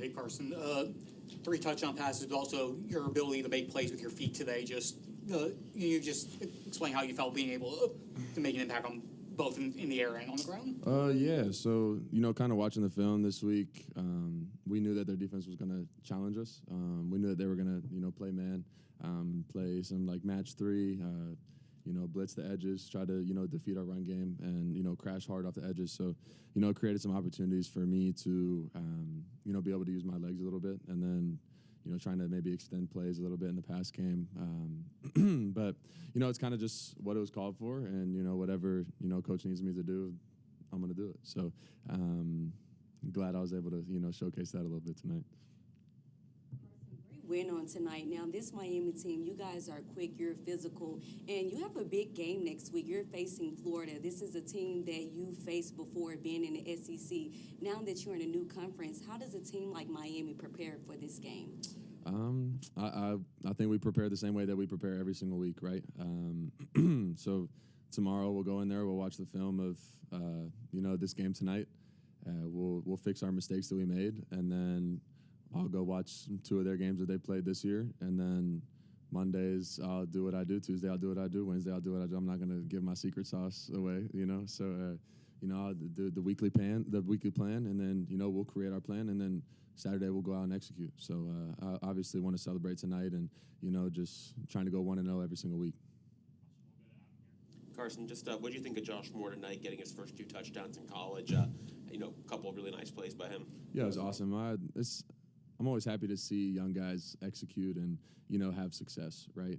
Hey, Carson. 3 touchdown passes, but also your ability to make plays with your feet today. You just explain how you felt being able to make an impact on both in the air and on the ground. Yeah. So kind of watching the film this week, we knew that their defense was going to challenge us. We knew that they were going to play man, play some like match 3. Blitz the edges, try to, defeat our run game and, crash hard off the edges. So, it created some opportunities for me to, be able to use my legs a little bit and then, trying to maybe extend plays a little bit in the pass game. But, it's kind of just what it was called for and, whatever, coach needs me to do, I'm going to do it. So I'm glad I was able to, showcase that a little bit tonight. Win on tonight. Now, this Miami team, you guys are quick, you're physical, and you have a big game next week. You're facing Florida. This is a team that you faced before being in the SEC. Now that you're in a new conference, how does a team like Miami prepare for this game? I think we prepare the same way that we prepare every single week, right? So tomorrow we'll go in there, we'll watch the film of this game tonight. We'll fix our mistakes that we made, and then I'll go watch 2 of their games that they played this year, and then Mondays I'll do what I do. Tuesday I'll do what I do. Wednesday I'll do what I do. I'm not going to give my secret sauce away, So, I'll do the weekly plan, and then we'll create our plan, and then Saturday we'll go out and execute. So, I obviously want to celebrate tonight, and just trying to go 1-0 every single week. Carson, just what do you think of Josh Moore tonight, getting his first 2 touchdowns in college? A couple of really nice plays by him. Yeah, it was awesome. I'm always happy to see young guys execute and, have success, right?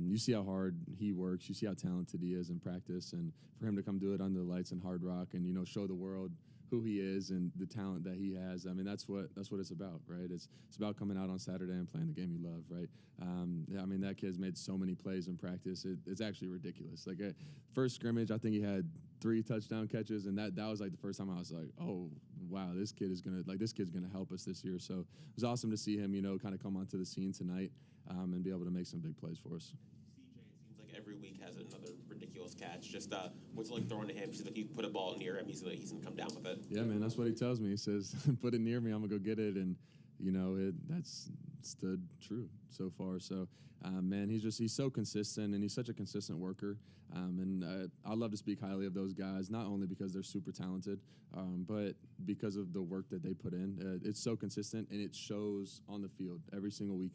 You see how hard he works. You see how talented he is in practice. And for him to come do it under the lights in Hard Rock and, show the world who he is and the talent that he has, I mean, that's what it's about, right? It's about coming out on Saturday and playing the game you love, right? That kid's made so many plays in practice. It's actually ridiculous. Like, first scrimmage, I think he had 3 touchdown catches, and that was like the first time I was like, oh, wow, this kid's gonna help us this year. So it was awesome to see him, kind of come onto the scene tonight and be able to make some big plays for us. Every week has another ridiculous catch. Just what's it like throwing to him? He's like, you put a ball near him, he's gonna come down with it. Yeah, man, that's what he tells me. He says, "Put it near me, I'm gonna go get it," and that's stood true so far. So, man, he's so consistent, and he's such a consistent worker. And I love to speak highly of those guys, not only because they're super talented, but because of the work that they put in. It's so consistent, and it shows on the field every single week.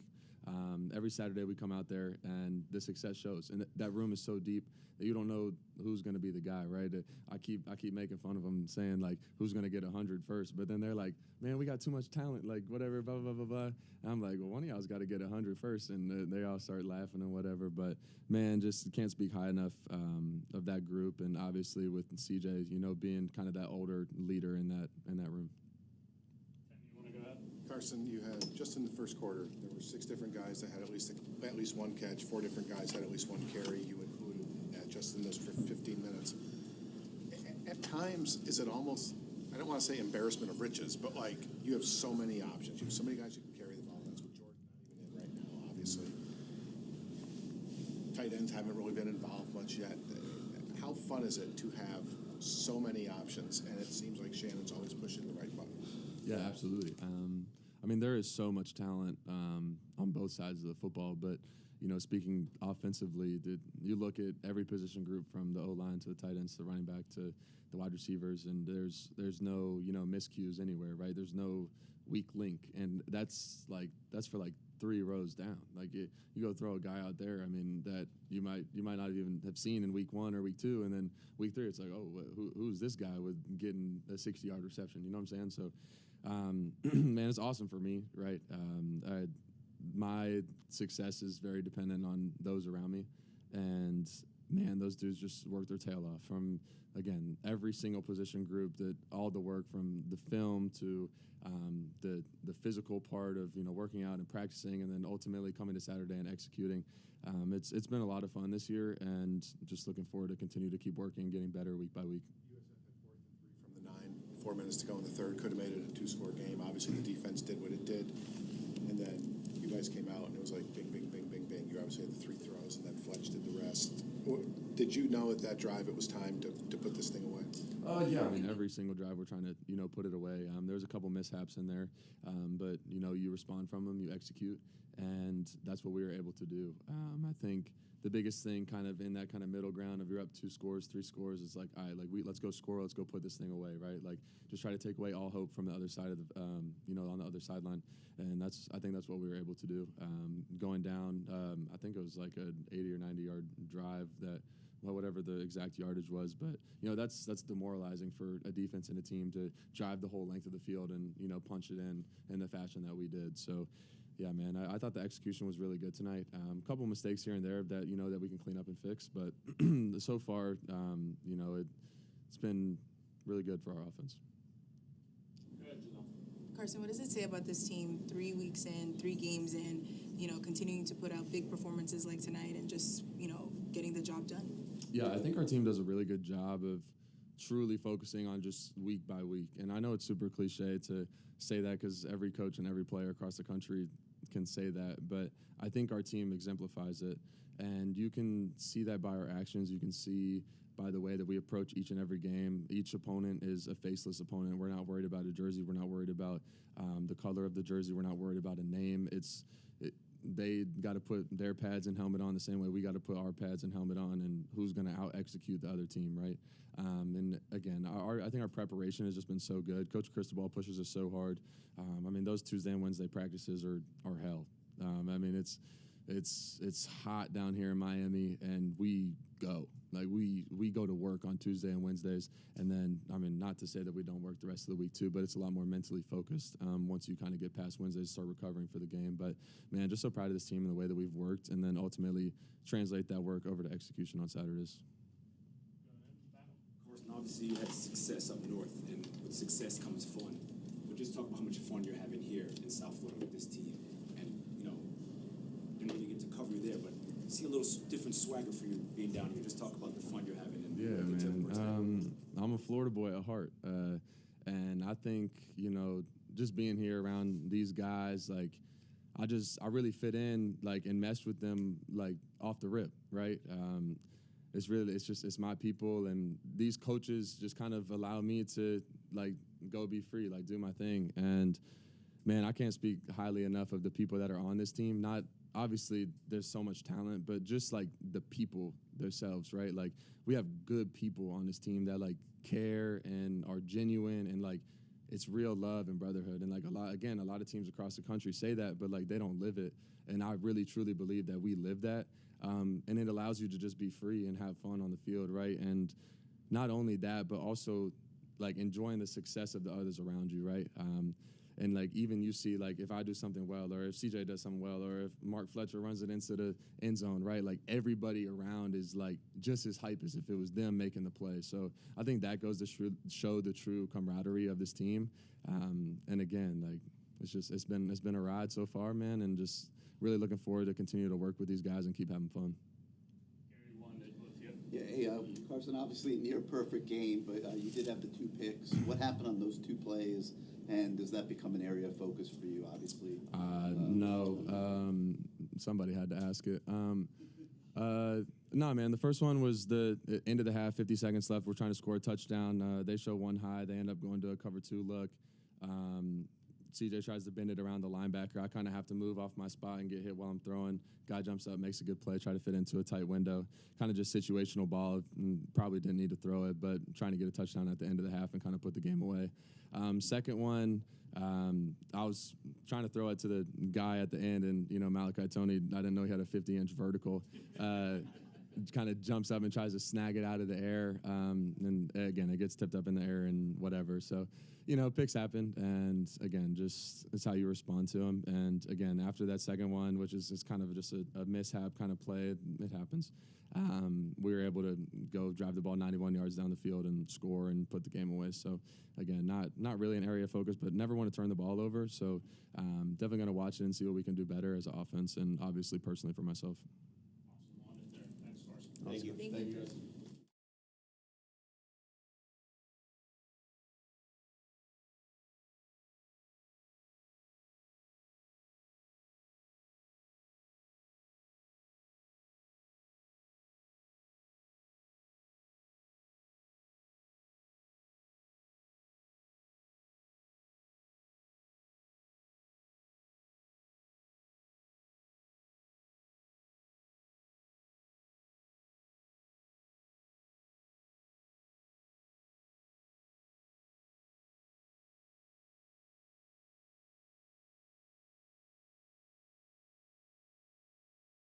Every Saturday we come out there and the success shows, and that room is so deep that you don't know who's going to be the guy, right? I keep making fun of them, saying like, who's going to get 100 first, but then they're like, man, we got too much talent, like whatever, blah blah blah blah. And I'm like, well, one of y'all's got to get 100 first, and they all start laughing and whatever. But man, just can't speak high enough of that group, and obviously with CJ, being kind of that older leader in that room. Carson, you had just in the first quarter, there were 6 different guys that had at least one catch, 4 different guys had at least one carry. You included just in those for 15 minutes. At times, is it almost, I don't want to say embarrassment of riches, but like you have so many options. You have so many guys who can carry the ball. That's what Jordan's not even in right now, obviously. Tight ends haven't really been involved much yet. How fun is it to have so many options, and it seems like Shannon's always pushing the right button? Yeah, absolutely. There is so much talent on both sides of the football, but speaking offensively, you look at every position group from the O-line to the tight ends to the running back to the wide receivers, and there's no miscues anywhere, right? There's no weak link, and that's for 3 rows down. Like you go throw a guy out there, that you might not even have seen in week 1 or week 2, and then week 3 it's like, oh, who's this guy with getting a 60-yard reception? You know what I'm saying? So, man, it's awesome for me, right? My success is very dependent on those around me, and man, those dudes just work their tail off from, again, every single position group, all the work from the film to the physical part of working out and practicing, and then ultimately coming to Saturday and executing. It's been a lot of fun this year, and just looking forward to continue to keep working and getting better week by week. USF had 4th and 3 from the 9, 4 minutes to go in the third. Could have made it a 2-score game. Obviously, the defense did what it did, and then you guys came out and it was like bing, bing, bing, bing, bing. You obviously had the 3 throws, and then Fletch did the rest. Did you know at that drive it was time to put this thing away? Yeah, I mean, every single drive we're trying to, put it away. There was a couple mishaps in there, but, you respond from them, you execute, and that's what we were able to do. I think the biggest thing kind of in that kind of middle ground of you're up 2 scores, 3 scores, is like, all right, like, let's go score, let's go put this thing away, right? Like, just try to take away all hope from the other side of the, on the other sideline. And I think that's what we were able to do. Going down, I think it was like an 80 or 90-yard drive that, whatever the exact yardage was, but that's demoralizing for a defense and a team to drive the whole length of the field and punch it in the fashion that we did. So, yeah, man, I thought the execution was really good tonight. A couple mistakes here and there that that we can clean up and fix, but so far, it's been really good for our offense. Carson, what does it say about this team 3 weeks in, 3 games in, continuing to put out big performances like tonight and just, getting the job done? Yeah, I think our team does a really good job of truly focusing on just week by week. And I know it's super cliche to say that because every coach and every player across the country can say that, but I think our team exemplifies it. And you can see that by our actions. You can see by the way that we approach each and every game. Each opponent is a faceless opponent. We're not worried about a jersey. We're not worried about the color of the jersey. We're not worried about a name. They got to put their pads and helmet on the same way we got to put our pads and helmet on, and who's going to out-execute the other team, right? And again, I think our preparation has just been so good. Coach Cristobal pushes us so hard. I mean, those Tuesday and Wednesday practices are hell. I mean, it's hot down here in Miami, and we go. Like, we go to work on Tuesday and Wednesdays, and then, I mean, not to say that we don't work the rest of the week too, but it's a lot more mentally focused once you kind of get past Wednesdays, start recovering for the game. But, man, just so proud of this team and the way that we've worked, and then ultimately translate that work over to execution on Saturdays. Carson, obviously you had success up north, and with success comes fun. But just talk about how much fun you're having here in South Florida with this team. And, didn't really get to cover you there, but see a little different swagger for you being down here. Just talk about the fun you're having. And yeah, man. I'm a Florida boy at heart. And I think, just being here around these guys, like, I really fit in, like, and meshed with them, like, off the rip, right? It's my people, and these coaches just kind of allow me to, like, go be free, like, do my thing. And, man, I can't speak highly enough of the people that are on this team. Not obviously there's so much talent, but just, like, the people themselves, right? Like, we have good people on this team that, like, care and are genuine, and, like, it's real love and brotherhood. And, like, a lot of teams across the country say that, but, like, they don't live it. And I really, truly believe that we live that. And it allows you to just be free and have fun on the field, right? And not only that, but also, like, enjoying the success of the others around you, right? And, like, even you see, like, if I do something well, or if CJ does something well, or if Mark Fletcher runs it into the end zone, right? Like, everybody around is, like, just as hype as if it was them making the play. So I think that goes to show the true camaraderie of this team. And again, like, it's been a ride so far, man, and just really looking forward to continue to work with these guys and keep having fun. Yeah, hey, Carson, obviously near perfect game, but you did have the 2 picks. What happened on those 2 plays, and does that become an area of focus for you, obviously? No. Somebody had to ask it. No, man, the first one was the end of the half, 50 seconds left. We're trying to score a touchdown. They show one high. They end up going to a cover 2 look. CJ tries to bend it around the linebacker. I kind of have to move off my spot and get hit while I'm throwing. Guy jumps up, makes a good play, try to fit into a tight window. Kind of just situational ball. Probably didn't need to throw it, but trying to get a touchdown at the end of the half and kind of put the game away. Second one, I was trying to throw it to the guy at the end, and, Malachi Tony, I didn't know he had a 50-inch vertical. Kind of jumps up and tries to snag it out of the air. And again, it gets tipped up in the air and whatever. So, picks happen. And again, just it's how you respond to them. And again, after that second one, which is kind of just a mishap kind of play, it happens. We were able to go drive the ball 91 yards down the field and score and put the game away. So again, not really an area of focus, but never want to turn the ball over. So definitely going to watch it and see what we can do better as an offense, and obviously personally for myself. Thank you. Thank you.